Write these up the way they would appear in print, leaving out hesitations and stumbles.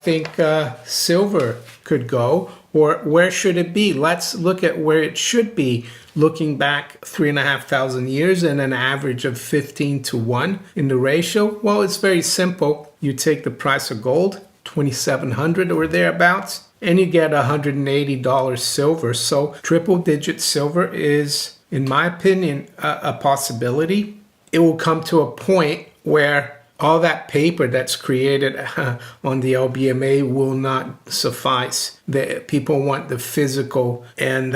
think silver could go, or where should it be? Let's look at where it should be, looking back 3,500 years and an average of 15 to 1 in the ratio. Well, it's very simple. You take the price of gold, 2,700 or thereabouts, and you get $180 silver. So triple digit silver is, in my opinion, a possibility. It will come to a point where all that paper that's created on the LBMA will not suffice. People want the physical, and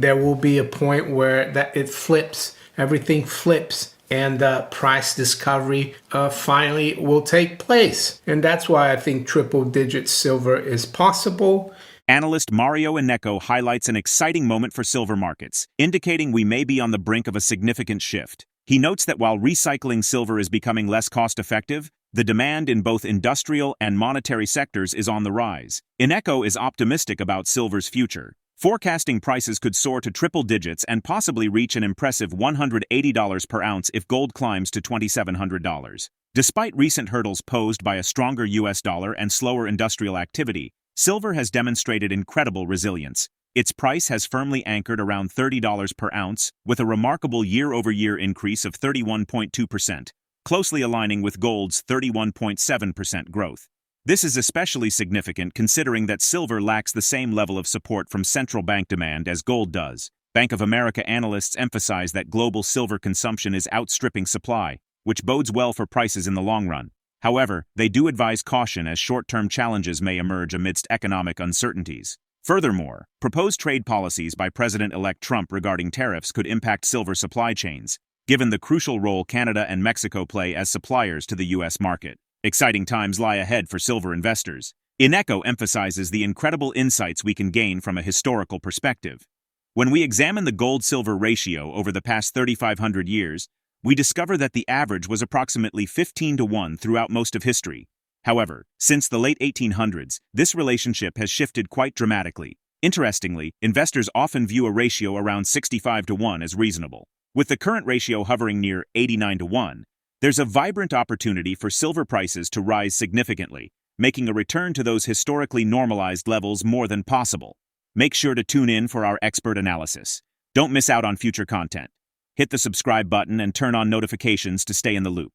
there will be a point where it flips. Everything flips, and price discovery finally will take place. And that's why I think triple-digit silver is possible. Analyst Mario Innecco highlights an exciting moment for silver markets, indicating we may be on the brink of a significant shift. He notes that while recycling silver is becoming less cost-effective, the demand in both industrial and monetary sectors is on the rise. Innecco is optimistic about silver's future, forecasting prices could soar to triple digits and possibly reach an impressive $180 per ounce if gold climbs to $2,700. Despite recent hurdles posed by a stronger US dollar and slower industrial activity, silver has demonstrated incredible resilience. Its price has firmly anchored around $30 per ounce, with a remarkable year-over-year increase of 31.2%, closely aligning with gold's 31.7% growth. This is especially significant considering that silver lacks the same level of support from central bank demand as gold does. Bank of America analysts emphasize that global silver consumption is outstripping supply, which bodes well for prices in the long run. However, they do advise caution as short-term challenges may emerge amidst economic uncertainties. Furthermore, proposed trade policies by President-elect Trump regarding tariffs could impact silver supply chains, given the crucial role Canada and Mexico play as suppliers to the U.S. market. Exciting times lie ahead for silver investors. Innecco emphasizes the incredible insights we can gain from a historical perspective. When we examine the gold-silver ratio over the past 3,500 years, we discover that the average was approximately 15 to 1 throughout most of history. However, since the late 1800s, this relationship has shifted quite dramatically. Interestingly, investors often view a ratio around 65 to 1 as reasonable. With the current ratio hovering near 89 to 1, there's a vibrant opportunity for silver prices to rise significantly, making a return to those historically normalized levels more than possible. Make sure to tune in for our expert analysis. Don't miss out on future content. Hit the subscribe button and turn on notifications to stay in the loop.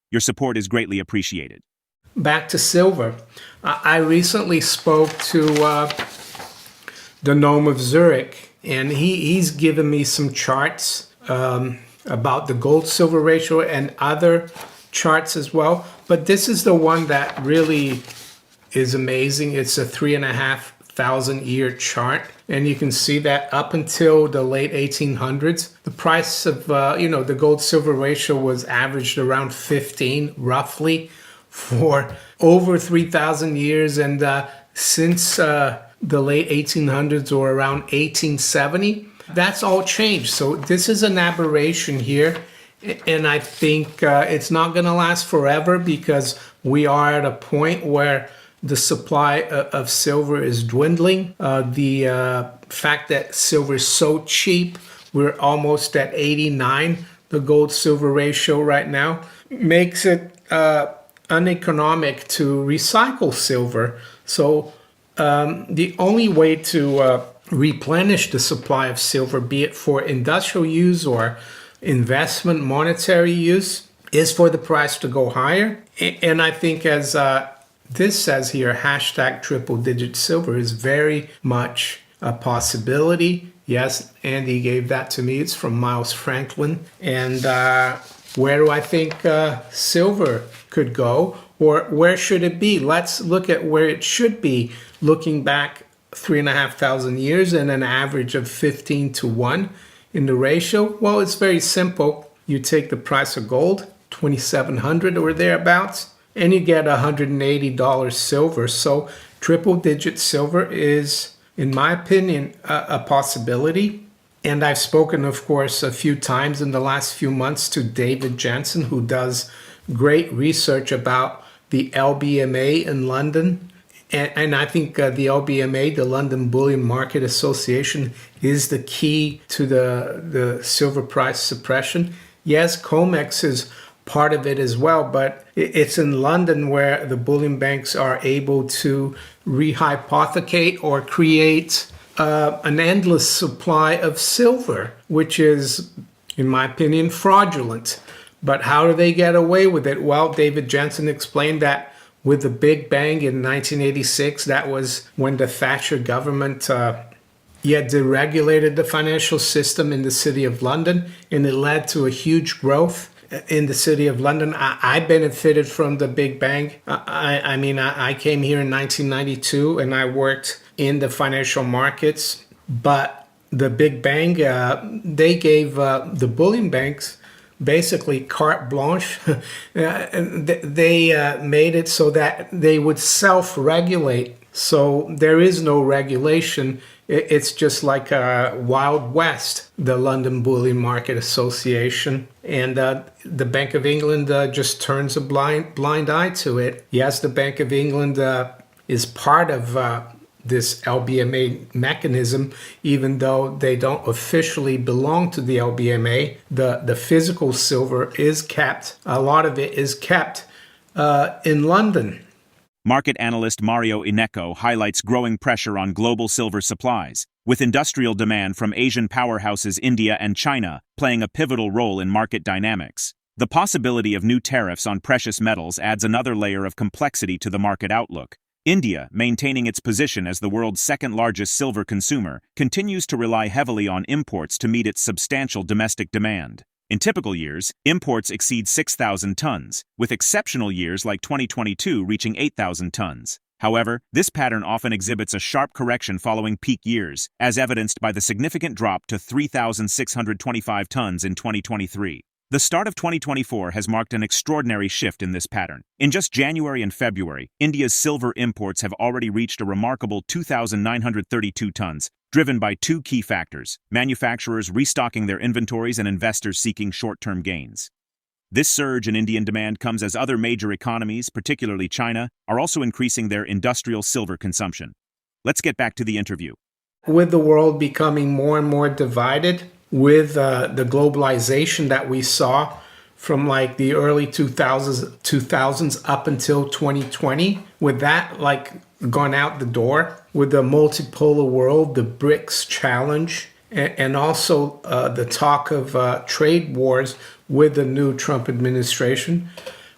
Your support is greatly appreciated. Back to silver. I recently spoke to the Gnome of Zurich, and he's given me some charts about the gold-silver ratio and other charts as well. But this is the one that really is amazing. It's a 3,500 year chart, and you can see that up until the late 1800s, the price of the gold-silver ratio was averaged around 15, roughly, for over 3,000 years, and since the late 1800s or around 1870, that's all changed. So this is an aberration here, and I think it's not going to last forever because we are at a point where the supply of silver is dwindling. The fact that silver is so cheap, we're almost at 89, the gold-silver ratio right now, makes it uneconomic to recycle silver. So the only way to replenish the supply of silver, be it for industrial use or investment monetary use, is for the price to go higher. And I think, as this says here, hashtag triple digit silver is very much a possibility. Yes, Andy gave that to me. It's from Miles Franklin. And where do I think silver could go, or where should it be? Let's look at where it should be, looking back 3,500 years and an average of 15 to 1 in the ratio. Well, it's very simple. You take the price of gold, 2,700 or thereabouts, and you get $180 silver. So triple digit silver is, in my opinion, a possibility. And I've spoken, of course, a few times in the last few months to David Jensen, who does great research about the LBMA in London. And I think the LBMA, the London Bullion Market Association, is the key to the silver price suppression. Yes, COMEX is part of it as well, but it's in London where the bullion banks are able to rehypothecate or create an endless supply of silver, which is, in my opinion, fraudulent. But how do they get away with it? Well, David Jensen explained that with the Big Bang in 1986, that was when the Thatcher government deregulated the financial system in the city of London, and it led to a huge growth in the city of London. I benefited from the Big Bang. I came here in 1992 and I worked in the financial markets, but the Big Bang, they gave the bullion banks basically carte blanche. They made it so that they would self-regulate. So there is no regulation. It's just like a Wild West, the London Bullion Market Association. And the Bank of England just turns a blind eye to it. Yes, the Bank of England is part of this LBMA mechanism, even though they don't officially belong to the LBMA. The physical silver is kept, a lot of it is kept in London. Market analyst Mario Innecco highlights growing pressure on global silver supplies, with industrial demand from Asian powerhouses India and China playing a pivotal role in market dynamics. The possibility of new tariffs on precious metals adds another layer of complexity to the market outlook. India, maintaining its position as the world's second-largest silver consumer, continues to rely heavily on imports to meet its substantial domestic demand. In typical years, imports exceed 6,000 tons, with exceptional years like 2022 reaching 8,000 tons. However, this pattern often exhibits a sharp correction following peak years, as evidenced by the significant drop to 3,625 tons in 2023. The start of 2024 has marked an extraordinary shift in this pattern. In just January and February, India's silver imports have already reached a remarkable 2,932 tons, driven by two key factors: manufacturers restocking their inventories and investors seeking short-term gains. This surge in Indian demand comes as other major economies, particularly China, are also increasing their industrial silver consumption. Let's get back to the interview. With the world becoming more and more divided, with the globalization that we saw from like the early 2000s up until 2020, with that like gone out the door, with the multipolar world, the BRICS challenge, and also the talk of trade wars with the new Trump administration,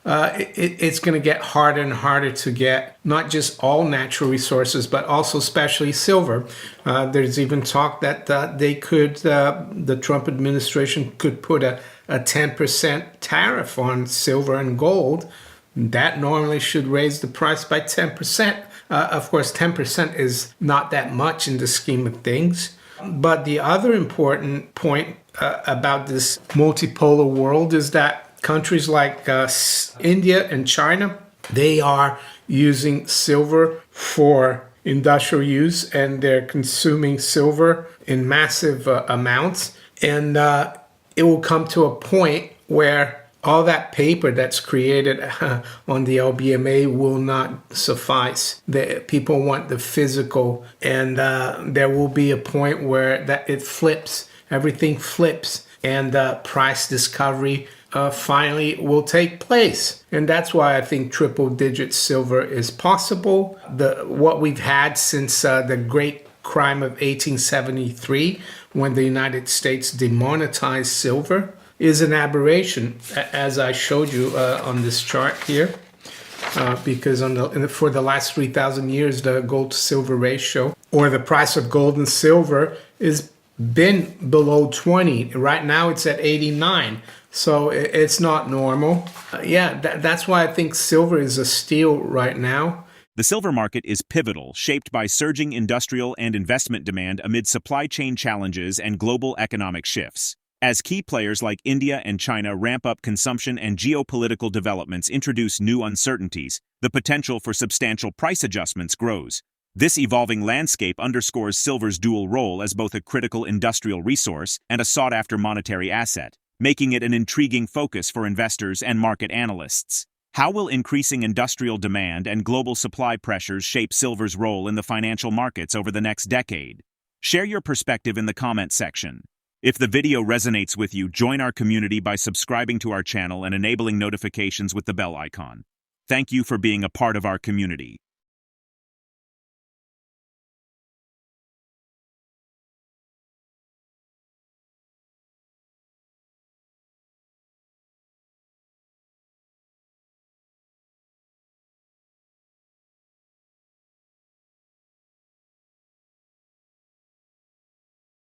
it's going to get harder and harder to get not just all natural resources, but also especially silver. There's even talk that the Trump administration could put a 10% tariff on silver and gold. That normally should raise the price by 10%. Of course, 10% is not that much in the scheme of things. But the other important point about this multipolar world is that countries like India and China, they are using silver for industrial use, and they're consuming silver in massive amounts. And it will come to a point where all that paper that's created on the LBMA will not suffice. People want the physical, and there will be a point where that it flips, everything flips, and price discovery finally will take place. And that's why I think triple-digit silver is possible. What we've had since the great crime of 1873, when the United States demonetized silver, is an aberration, as I showed you on this chart here, because for the last 3,000 years, the gold to silver ratio, or the price of gold and silver, has been below 20. Right now it's at 89, so it's not normal. That's why I think silver is a steal right now. The silver market is pivotal, shaped by surging industrial and investment demand amid supply chain challenges and global economic shifts. As key players like India and China ramp up consumption and geopolitical developments introduce new uncertainties, the potential for substantial price adjustments grows. This evolving landscape underscores silver's dual role as both a critical industrial resource and a sought-after monetary asset, making it an intriguing focus for investors and market analysts. How will increasing industrial demand and global supply pressures shape silver's role in the financial markets over the next decade? Share your perspective in the comment section. If the video resonates with you, join our community by subscribing to our channel and enabling notifications with the bell icon. Thank you for being a part of our community.